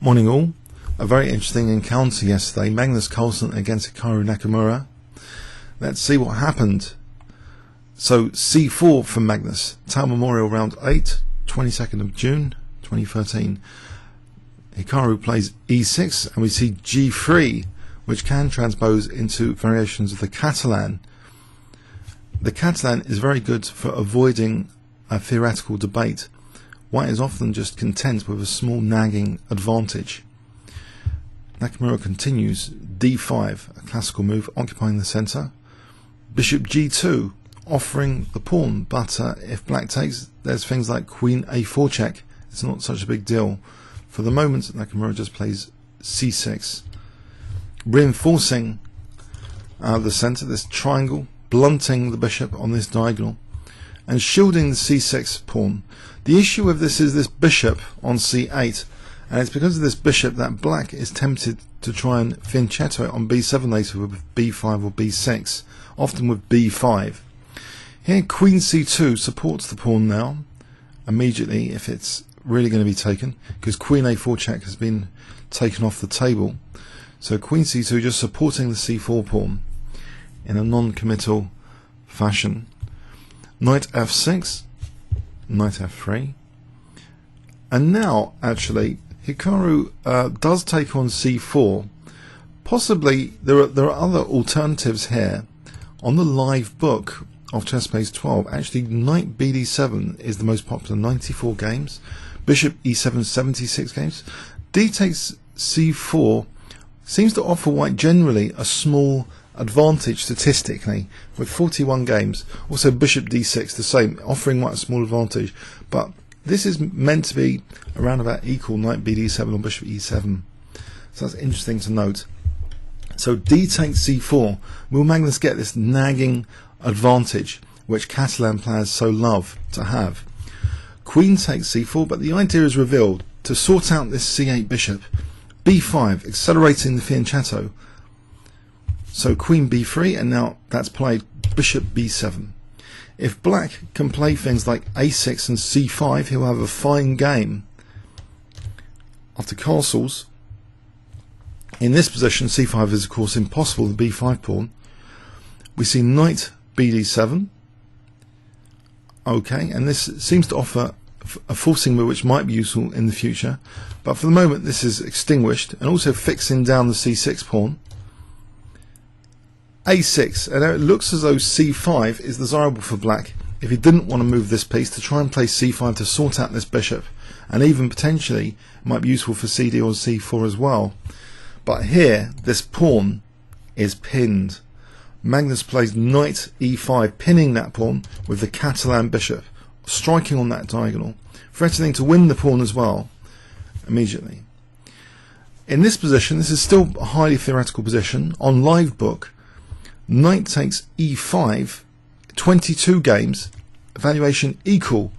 Morning all. A very interesting encounter yesterday. Magnus Carlsen against Hikaru Nakamura. Let's see what happened. So C4 from Magnus. Tal Memorial round 8, 22nd of June 2013. Hikaru plays E6 and we see G3, which can transpose into variations of the Catalan. The Catalan is very good for avoiding a theoretical debate. White is often just content with a small nagging advantage. Nakamura continues D5, a classical move, occupying the centre. Bishop G2, offering the pawn, but if black takes, there's things like Queen A4 check. It's not such a big deal. For the moment, Nakamura just plays C6, reinforcing the centre, this triangle, blunting the bishop on this diagonal, and shielding the C6 pawn. The issue with this is this bishop on C8, and it's because of this bishop that black is tempted to try and fianchetto it on B7 later with B5 or B6, often with B5. Here Queen C2 supports the pawn now, immediately if it's really going to be taken, because Queen A4 check has been taken off the table. So Queen C2 just supporting the C4 pawn in a non-committal fashion. Knight F6, Knight F3, and now actually Hikaru does take on C4. Possibly there are other alternatives here. On the live book of Chess Base 12, actually Knight BD7 is the most popular, 94 games. Bishop E7, 76 games. D takes C4 seems to offer white generally a small advantage statistically with 41 games. Also Bishop D6 the same, offering white a small advantage, but this is meant to be around about equal Knight BD7 or Bishop E7, so that's interesting to note. So D takes C4. Will Magnus get this nagging advantage which Catalan players so love to have? Queen takes C4, but the idea is revealed to sort out this C8 bishop. B5, accelerating the fianchetto. So Queen B3, and now that's played Bishop B7. If black can play things like A6 and C5, he'll have a fine game. After castles, in this position C5 is of course impossible, the B5 pawn. We see Knight BD7. Okay, and this seems to offer a forcing move which might be useful in the future, but for the moment this is extinguished, and also fixing down the C6 pawn. A6, and it looks as though C5 is desirable for black if he didn't want to move this piece, to try and play C5 to sort out this bishop, and even potentially it might be useful for CD or C4 as well. But here this pawn is pinned. Magnus plays Knight E5, pinning that pawn with the Catalan bishop, striking on that diagonal, threatening to win the pawn as well immediately. In this position, this is still a highly theoretical position. On live book, Knight takes E5, 22 games, evaluation equal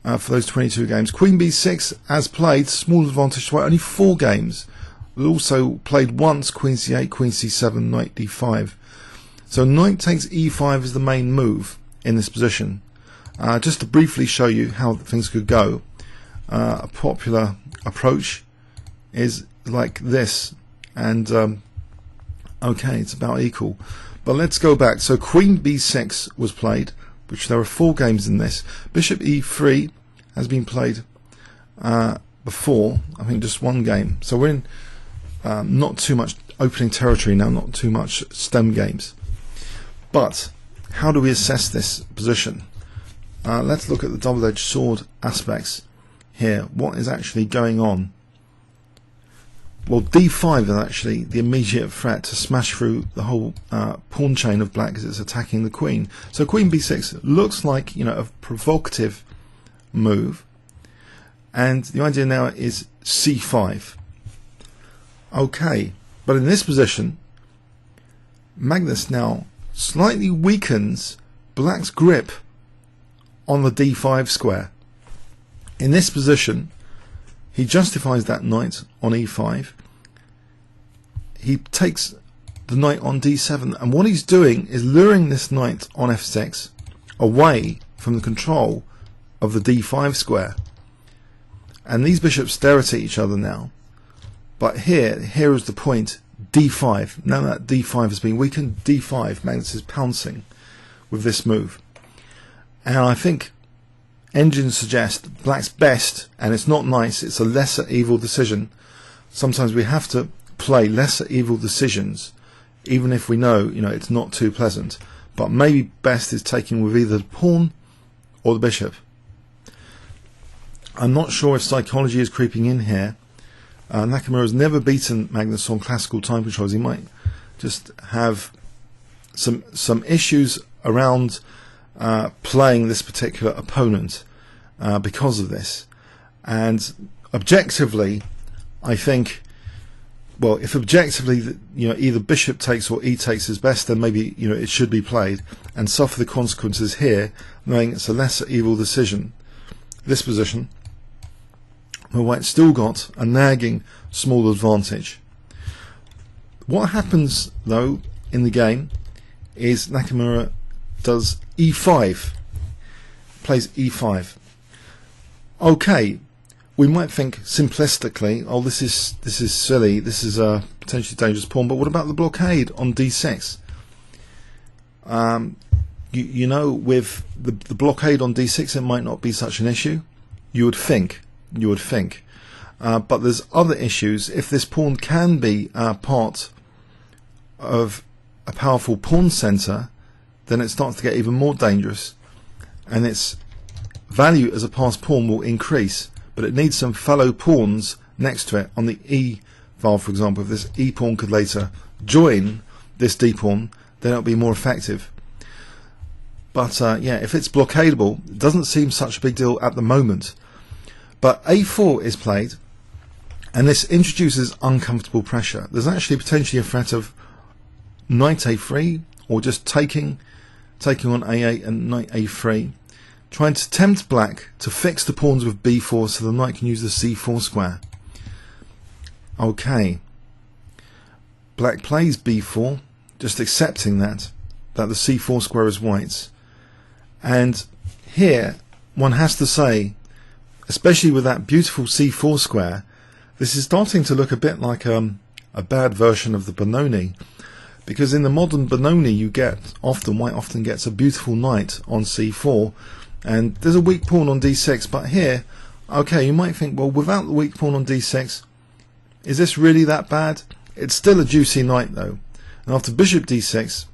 for those 22 games. Queen B6 as played, small advantage to white, only 4 games. We also played once Queen C8, Queen C7, Knight D5. So Knight takes E5 as the main move in this position. Just to briefly show you how things could go, a popular approach is like this, and okay, it's about equal. But let's go back. So Queen B6 was played, which there are 4 games in this. Bishop E3 has been played before, I think just 1 game. So we're in not too much opening territory now, not too much stem games. But how do we assess this position? Let's look at the double-edged sword aspects here. What is actually going on? Well, D5 is actually the immediate threat to smash through the whole pawn chain of black as it's attacking the queen. So Queen B6 looks like, you know, a provocative move, and the idea now is C5. Okay, but in this position, Magnus now slightly weakens black's grip on the D5 square. In this position, he justifies that knight on E5. He takes the knight on D7, and what he's doing is luring this knight on F6 away from the control of the D5 square. and these bishops stare at each other now. But here is the point, d5. Now that d5 has been weakened, d5, Magnus is pouncing with this move. And I think engines suggest black's best, and it's not nice, it's a lesser evil decision. Sometimes we have to play lesser evil decisions, even if we know, it's not too pleasant. But maybe best is taking with either the pawn or the bishop. I'm not sure if psychology is creeping in here. Nakamura has never beaten Magnus on classical time controls. He might just have some issues around playing this particular opponent because of this. And objectively, I think, well, if objectively, either bishop takes or e takes is best, then maybe it should be played and suffer the consequences here, knowing it's a lesser evil decision. This position, where white still got a nagging small advantage. What happens though in the game is Nakamura does e5, plays e5. Okay, we might think simplistically, oh, this is silly, this is a potentially dangerous pawn, but what about the blockade on d6? With the blockade on d6, it might not be such an issue. You would think. But there's other issues. If this pawn can be part of a powerful pawn center, then it starts to get even more dangerous, and its value as a passed pawn will increase. But it needs some fellow pawns next to it on the e file, for example. If this e pawn could later join this d pawn, then it'll be more effective. But if it's blockadable, it doesn't seem such a big deal at the moment. But a4 is played, and this introduces uncomfortable pressure. There's actually potentially a threat of knight a3, or just taking on a8 and knight a3, trying to tempt black to fix the pawns with b4 so the knight can use the c4 square. Okay, black plays b4, just accepting that the c4 square is white's. And here one has to say, especially with that beautiful c4 square, this is starting to look a bit like a bad version of the Benoni, because in the modern Benoni white often gets a beautiful knight on c4, and there's a weak pawn on d6. But here, okay, you might think, well, without the weak pawn on d6, is this really that bad? It's still a juicy knight though, and after bishop d6,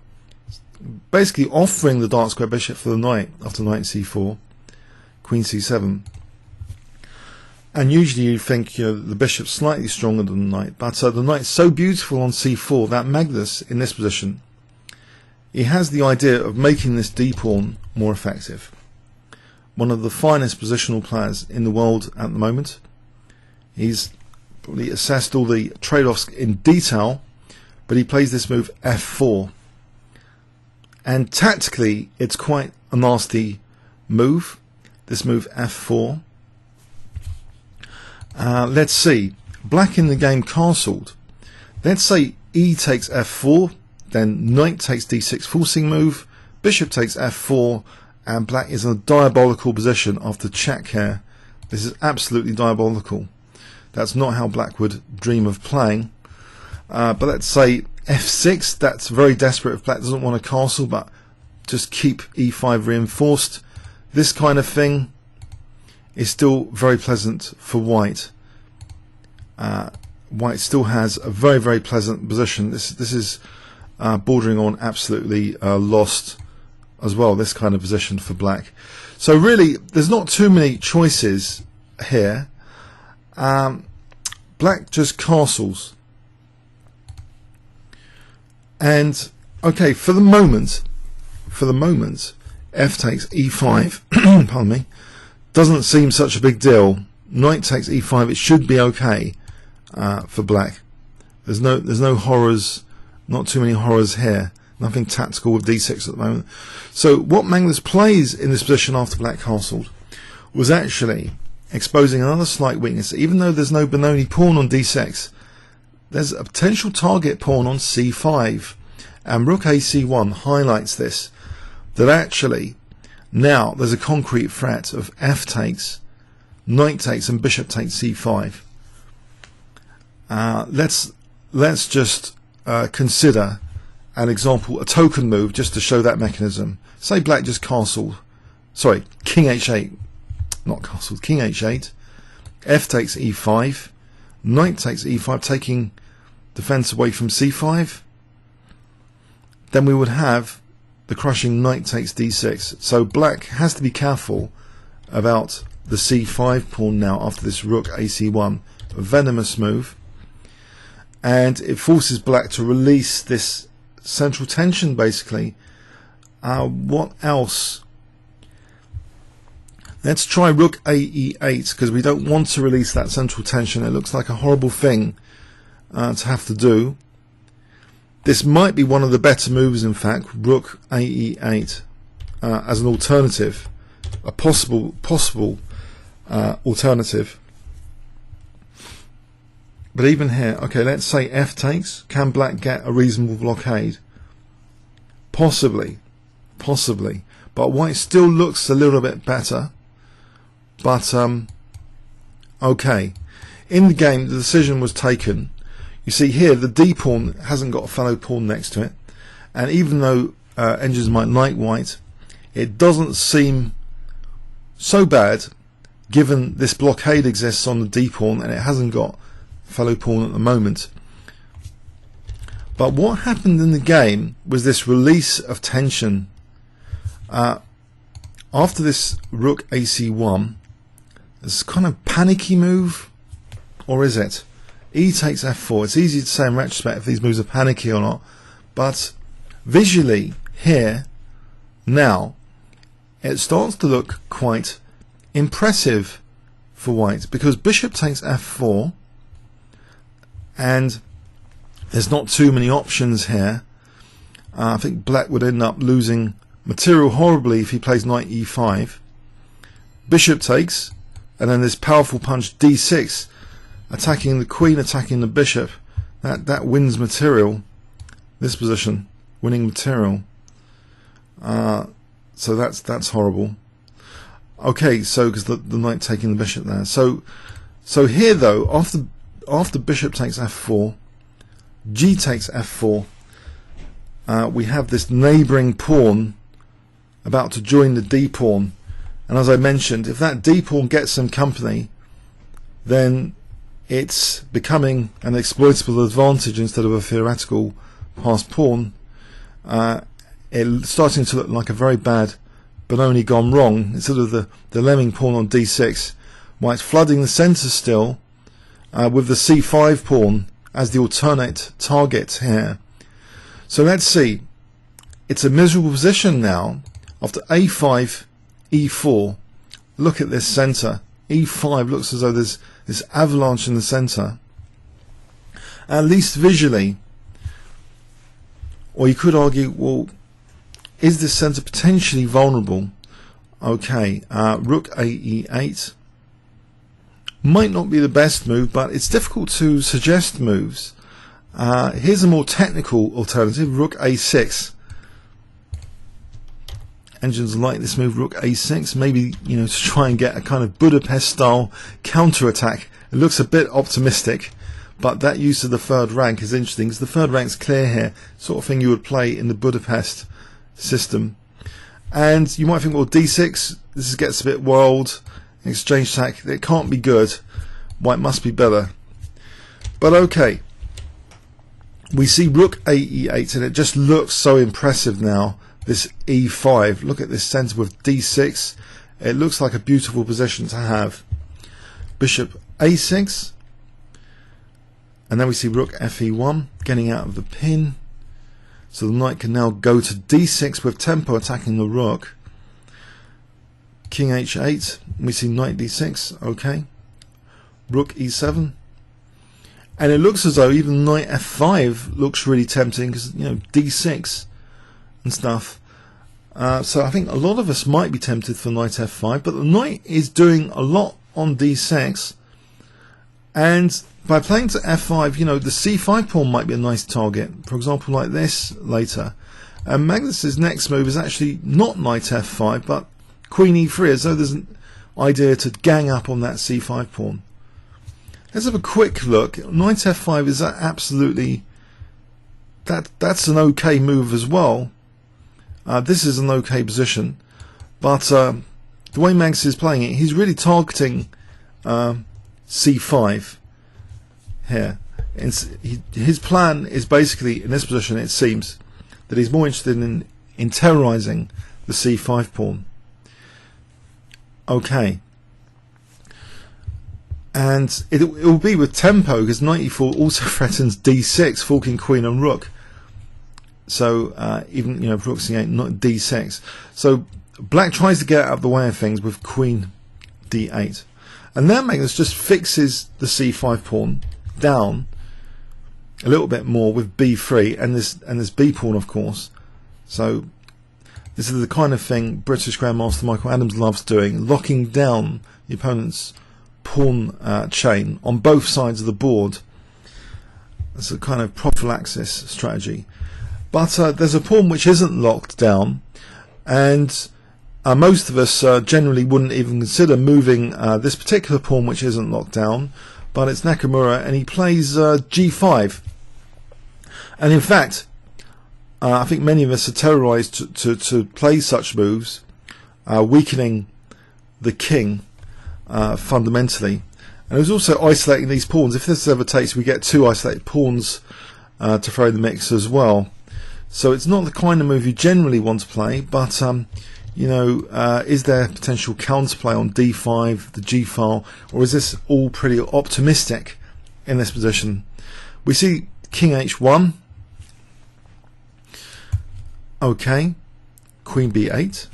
basically offering the dark square bishop for the knight after knight c4, queen c7. And usually you think the bishop's slightly stronger than the knight, but the knight's so beautiful on c4 that Magnus, in this position, he has the idea of making this d pawn more effective. One of the finest positional players in the world at the moment. He's probably assessed all the trade-offs in detail, but he plays this move f4. And tactically, it's quite a nasty move, this move f4. Let's see, black in the game castled. Let's say e takes f4, then knight takes d6 forcing move, bishop takes f4, and black is in a diabolical position after check here. This is absolutely diabolical. That's not how black would dream of playing. But let's say f6, that's very desperate if black doesn't want to castle but just keep e5 reinforced. This kind of thing is still very pleasant for white. White still has a very, very pleasant position. This is bordering on absolutely lost as well, this kind of position for black. So really, there's not too many choices here. Black just castles. And okay, for the moment, f takes e5. Pardon me. Doesn't seem such a big deal. Knight takes e5. It should be okay for black. There's no horrors. Not too many horrors here. Nothing tactical with d6 at the moment. So what Magnus plays in this position after black castled was actually exposing another slight weakness. Even though there's no Benoni pawn on d6, there's a potential target pawn on c5, and rook ac1 highlights this. That actually now there's a concrete threat of f takes knight takes and bishop takes c5. Let's just consider an example, a token move, just to show that mechanism. Say black just castled, sorry, king h8, not castled, king h8, f takes e5, knight takes e5, taking defense away from c5. Then we would have the crushing knight takes d6. So black has to be careful about the c5 pawn now after this rook ac1, a venomous move, and it forces black to release this central tension basically. What else? Let's try rook ae8 because we don't want to release that central tension. It looks like a horrible thing to have to do. This might be one of the better moves, in fact, rook ae8 as an alternative, a possible alternative. But even here, okay, let's say f takes. Can black get a reasonable blockade? Possibly. But white still looks a little bit better. But, okay. In the game, the decision was taken. You see here, the d pawn hasn't got a fellow pawn next to it. And even though engines might like white, it doesn't seem so bad given this blockade exists on the d pawn and it hasn't got fellow pawn at the moment. But what happened in the game was this release of tension. After this rook ac1, this kind of panicky move, or is it? E takes f4. It's easy to say in retrospect if these moves are panicky or not, but visually here now it starts to look quite impressive for white, because bishop takes f4 and there's not too many options here. I think black would end up losing material horribly if he plays knight e5. Bishop takes, and then this powerful punch d6, attacking the queen, attacking the bishop. That wins material. This position, winning material. So that's horrible. Okay, so because the knight taking the bishop there. So here though, after bishop takes f4, g takes f4, we have this neighbouring pawn about to join the d pawn, and as I mentioned, if that d pawn gets some company, then it's becoming an exploitable advantage instead of a theoretical passed pawn. It's starting to look like a very bad Benoni gone wrong. Instead of the lemming pawn on d6, white's flooding the centre still with the c5 pawn as the alternate target here. So let's see. It's a miserable position now. After a5, e4, look at this centre. e5 looks as though there's this avalanche in the centre. At least visually. Or you could argue, well, is this centre potentially vulnerable? Okay, rook ae8 might not be the best move, but it's difficult to suggest moves. Here's a more technical alternative, rook a6. Engines like this move, rook a6, maybe, to try and get a kind of Budapest style counter-attack. It looks a bit optimistic, but that use of the third rank is interesting because the third rank's clear here, sort of thing you would play in the Budapest system. And you might think, well, d6, this gets a bit wild, exchange attack, it can't be good, white must be better. But okay, we see rook ae8 and it just looks so impressive now. This e5, look at this centre with d6, it looks like a beautiful position to have. Bishop a6, and then we see rook fe1 getting out of the pin, so the knight can now go to d6 with tempo, attacking the rook. King h8, we see knight d6, okay. Rook e7, and it looks as though even knight f5 looks really tempting because d6 and stuff. So I think a lot of us might be tempted for knight f5, but the knight is doing a lot on d6, and by playing to f5, the c5 pawn might be a nice target, for example like this later. And Magnus's next move is actually not knight f5 but queen e3, as though there's idea to gang up on that c5 pawn. Let's have a quick look. Knight f5 is absolutely, that's an okay move as well. This is an okay position, but the way Magnus is playing it, he's really targeting c5 here. His plan is basically, in this position it seems, that he's more interested in terrorizing the c5 pawn. Okay. And it will be with tempo, because knight e4 also threatens d6, forking queen and rook. So even, you know, rook c8, not d6. So black tries to get out of the way of things with queen d8, and now Magnus just fixes the c5 pawn down a little bit more with b3 and this b pawn, of course. So this is the kind of thing British Grandmaster Michael Adams loves doing, locking down the opponent's pawn chain on both sides of the board. It's a kind of prophylaxis strategy. But there's a pawn which isn't locked down, and most of us generally wouldn't even consider moving this particular pawn which isn't locked down, but it's Nakamura, and he plays g5. And in fact, I think many of us are terrorized to play such moves, weakening the king fundamentally. And it was also isolating these pawns. If this ever takes, we get two isolated pawns to throw in the mix as well. So it's not the kind of move you generally want to play, but you know, is there potential counterplay on d5, the g file, or is this all pretty optimistic in this position? We see king h1. Okay, queen b8.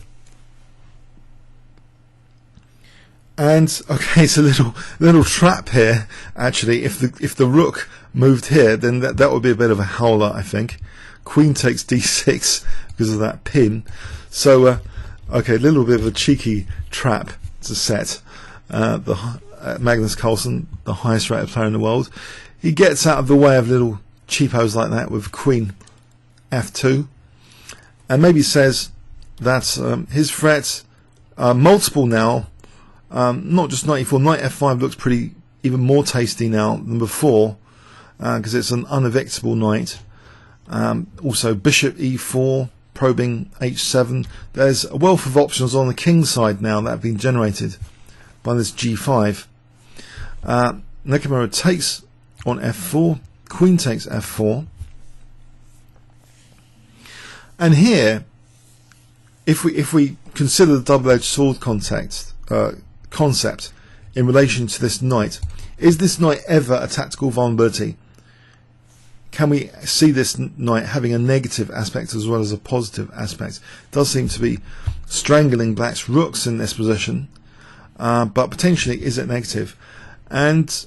And okay, it's a little trap here. Actually, if the rook moved here, then that would be a bit of a howler, I think. Queen takes d6 because of that pin. So okay, a little bit of a cheeky trap to set. Magnus Carlsen, the highest rated player in the world, he gets out of the way of little cheapos like that with queen f2, and maybe says that his threats are multiple now. Not just knight e4, knight f5 looks pretty even more tasty now than before, because it's an unevictable knight. Also bishop e4, probing h7. There's a wealth of options on the king side now that have been generated by this g5. Nakamura takes on f4, queen takes f4. And here, if we consider the double-edged sword concept in relation to this knight, is this knight ever a tactical vulnerability? Can we see this knight having a negative aspect as well as a positive aspect? It does seem to be strangling black's rooks in this position, but potentially is it negative? And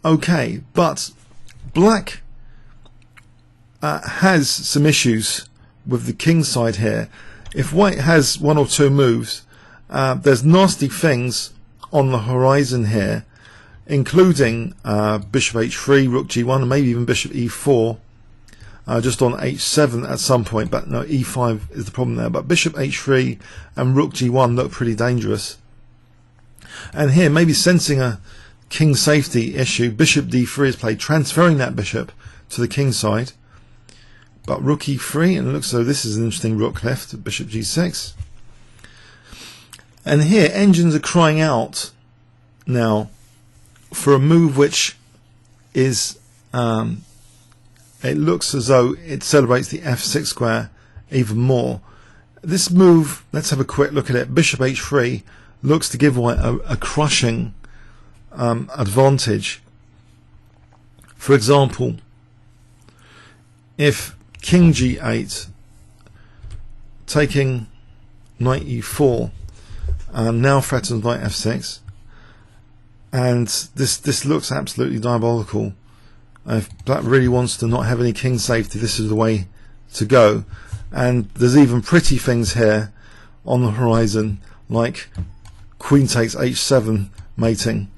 okay, but black has some issues with the king side here. If white has one or two moves, there's nasty things on the horizon here, including bishop h3, rook g1, and maybe even bishop e4, just on h7 at some point, but no, e5 is the problem there. But bishop h3 and rook g1 look pretty dangerous. And here, maybe sensing a king safety issue, bishop d3 is played, transferring that bishop to the king side. But rook e3, and it looks as though this is an interesting rook left, bishop g6. And here, engines are crying out now for a move which is, it looks as though it celebrates the f6 square even more. This move, let's have a quick look at it. Bishop h3 looks to give white a crushing advantage. For example, if king g8, taking knight e4, now threatens knight f6, and this looks absolutely diabolical. If black really wants to not have any king safety, this is the way to go. And there's even pretty things here on the horizon, like queen takes h7 mating.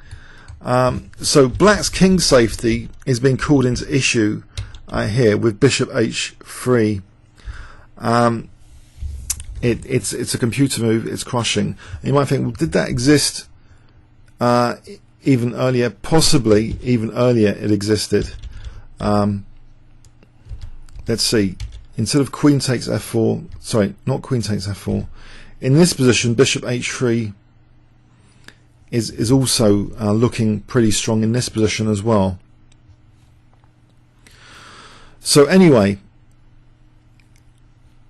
So black's king safety is being called into issue here with bishop h3. It's a computer move, it's crushing. And you might think, well, did that exist even earlier, possibly even earlier it existed. Let's see, instead of queen takes f4, sorry, not queen takes f4, in this position bishop h3 is also looking pretty strong in this position as well. So anyway,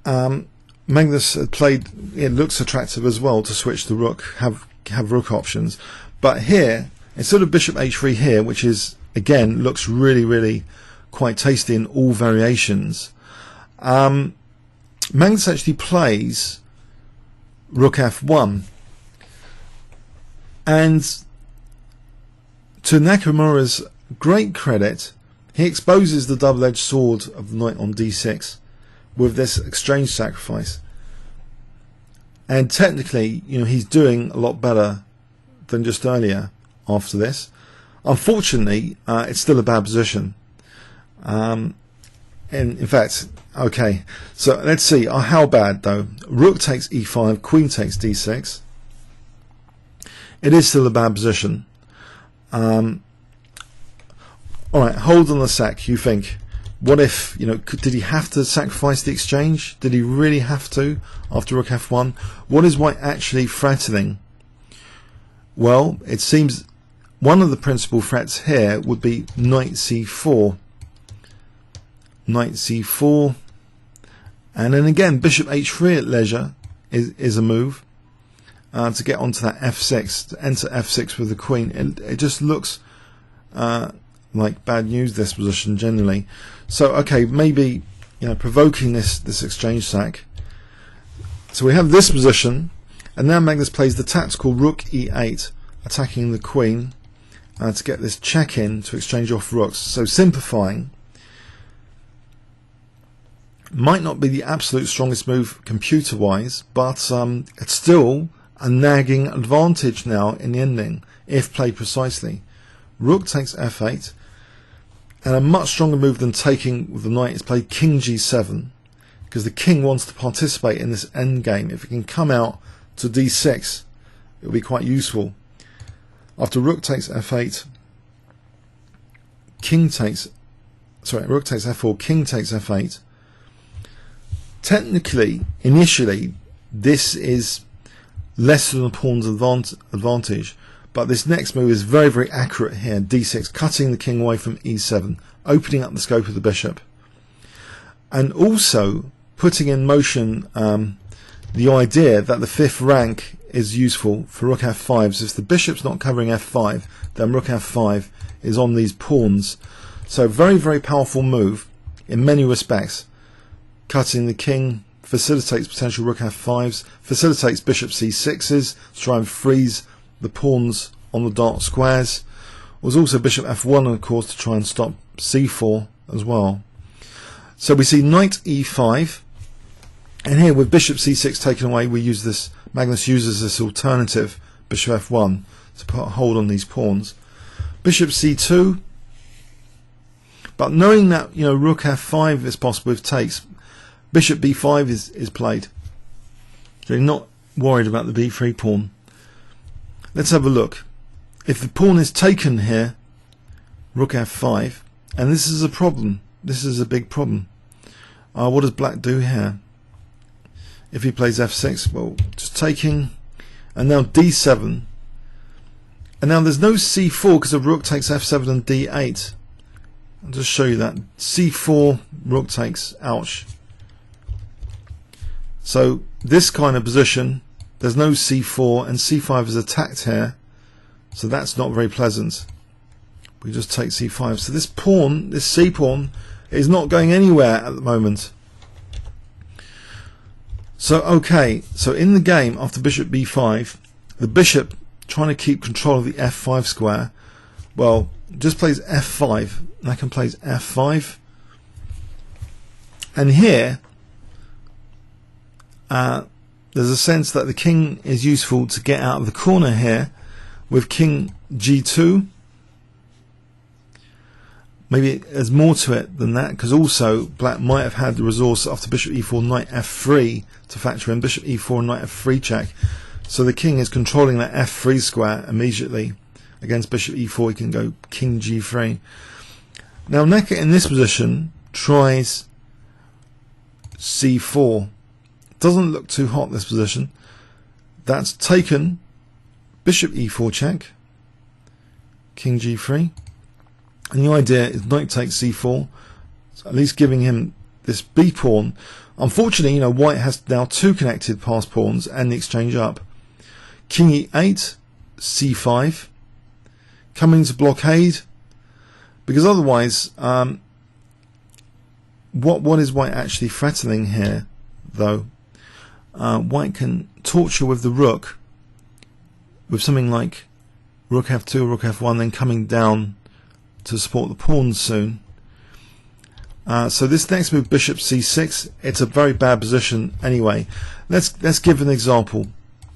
Magnus had played, it looks attractive as well to switch the rook, have rook options, but here instead of bishop h3 here, which is again looks really quite tasty in all variations, Magnus actually plays rook f1, and to Nakamura's great credit, he exposes the double-edged sword of the knight on d6 with this exchange sacrifice, and technically, you know, he's doing a lot better than just earlier after this. Unfortunately, it's still a bad position. And in fact, okay, so let's see, how bad though? Rook takes e5, queen takes d6. It is still a bad position. Alright, hold on a sec. You think, what if, you know, did he have to sacrifice the exchange? Did he really have to after rook f1? What is white actually threatening? Well, it seems one of the principal threats here would be knight c4. Knight c4, and then again bishop h3 at leisure is a move to get onto that f6, to enter f6 with the queen. It just looks like bad news, this position generally. So okay, maybe, you know, provoking this exchange sack. So we have this position, and now Magnus plays the tactical rook e8, attacking the queen to get this check in to exchange off rooks. So simplifying, might not be the absolute strongest move computer wise, but it's still a nagging advantage now in the ending if played precisely. Rook takes f8, and a much stronger move than taking with the knight is played king g7, because the king wants to participate in this endgame. If it can come out to d6, it will be quite useful. After rook takes f8, rook takes f4, king takes f8. Technically, initially, this is less than a pawn's advantage, but this next move is very accurate here. d6, cutting the king away from e7, opening up the scope of the bishop, and also putting in motion the idea that the fifth rank is useful for rook f5. So if the bishop's not covering f5, then rook f5 is on these pawns. So very powerful move in many respects. Cutting the king facilitates potential rook f5s, facilitates bishop c6s to try and freeze the pawns on the dark squares. There's also bishop f1, of course, to try and stop c4 as well. So we see knight e5, and here with bishop c6 taken away, we use this, Magnus uses this alternative bishop f1 to put a hold on these pawns. Bishop c2, but knowing that, you know, rook f5 is possible if takes, bishop b5 is played. So you're not worried about the b3 pawn. Let's have a look. If the pawn is taken here, rook f5, and this is a problem. This is a big problem. What does black do here? If he plays f6, well, just taking, and now d7. And now there's no c4 because of rook takes f7 and d8. I'll just show you that. c4, rook takes, ouch. So this kind of position, there's no c4, and c5 is attacked here, so that's not very pleasant. We just take c5. So this pawn, this c pawn, is not going anywhere at the moment. So okay, so in the game after bishop b5, the bishop trying to keep control of the f5 square, well, just plays f5. Nakan plays f5, and here there's a sense that the king is useful to get out of the corner here with king g2. Maybe there's more to it than that, because also black might have had the resource after bishop e4, knight f3 to factor in bishop e4, knight f3 check. So the king is controlling that f3 square immediately. Against bishop e4 he can go king g3. Now Neka in this position tries c4. Doesn't look too hot, this position. That's taken. Bishop e4 check. King g3. And the idea is knight takes c4. So at least giving him this b pawn. Unfortunately, you know, white has now two connected passed pawns and the exchange up. King e8, c5. Coming to blockade. Because otherwise, what is white actually threatening here, though? White can torture with the rook, with something like rook f2, rook f1, then coming down to support the pawns soon. So this next move, bishop c6, it's a very bad position anyway. Let's give an example.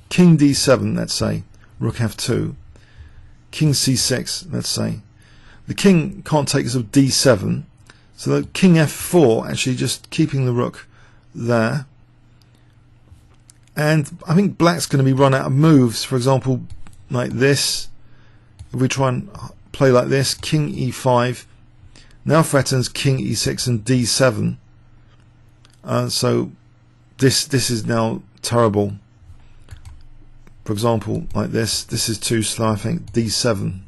King d7, let's say, rook f2, king c6, let's say. The king can't take us of d7, so the king f4 actually just keeping the rook there. And I think black's going to be run out of moves. For example, like this. If we try and play like this, king e5 now threatens king e6 and d7. So this is now terrible. For example, like this. This is too slow, I think. d7.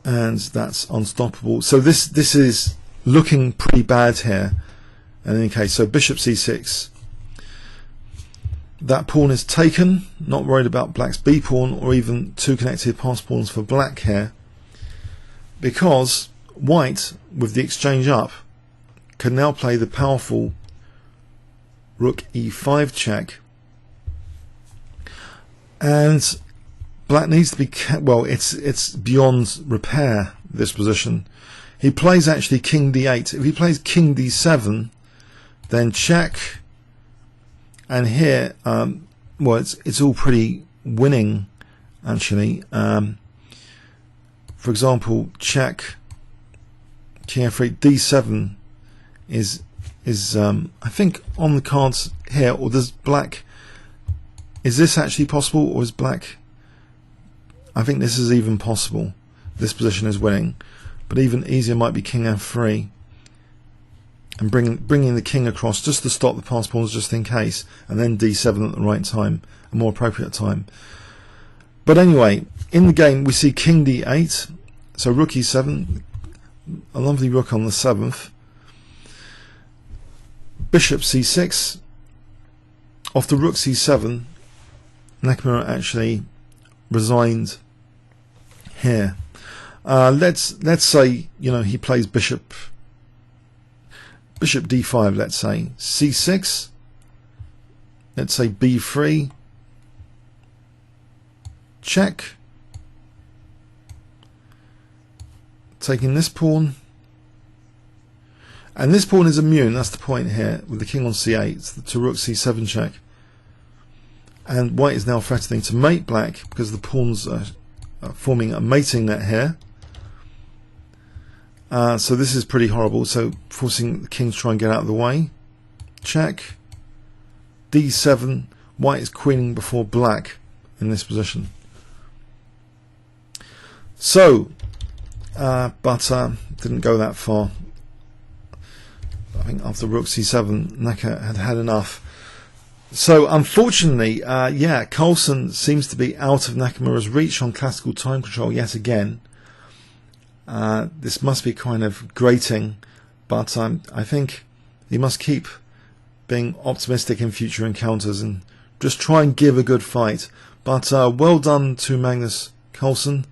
And that's unstoppable. So this is looking pretty bad here. In any case, so bishop c6. That pawn is taken. Not worried about black's b pawn or even two connected pass pawns for black here, because white, with the exchange up, can now play the powerful rook e5 check. And black needs to be well. It's beyond repair, this position. He plays actually king d8. If he plays king d7, then check. And here, well, it's all pretty winning, actually. For example, check king f3, d7 is I think on the cards here. Or does black? Is this actually possible, or is black? I think this is even possible. This position is winning, but even easier might be king f3. And bringing the king across just to stop the pass pawns just in case, and then d7 at the right time, a more appropriate time. But anyway, in the game we see king d8, so rook e7, a lovely rook on the 7th, bishop c6, off the rook c7, Nakamura actually resigned here. Let's say, you know, he plays bishop d5, let's say, c6, let's say b3, check, taking this pawn, and this pawn is immune, that's the point here, with the king on c8, to rook c7 check, and white is now threatening to mate black, because the pawns are forming a mating net here. So this is pretty horrible, so forcing the king to try and get out of the way. Check. d7. White is queening before black in this position. So, but didn't go that far. I think after rook c7, Naka had enough. So unfortunately, yeah, Carlsen seems to be out of Nakamura's reach on classical time control yet again. This must be kind of grating, but I think he must keep being optimistic in future encounters and just try and give a good fight. But well done to Magnus Carlsen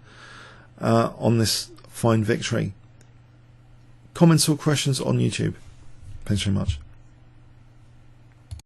on this fine victory. Comments or questions on YouTube? Thanks very much.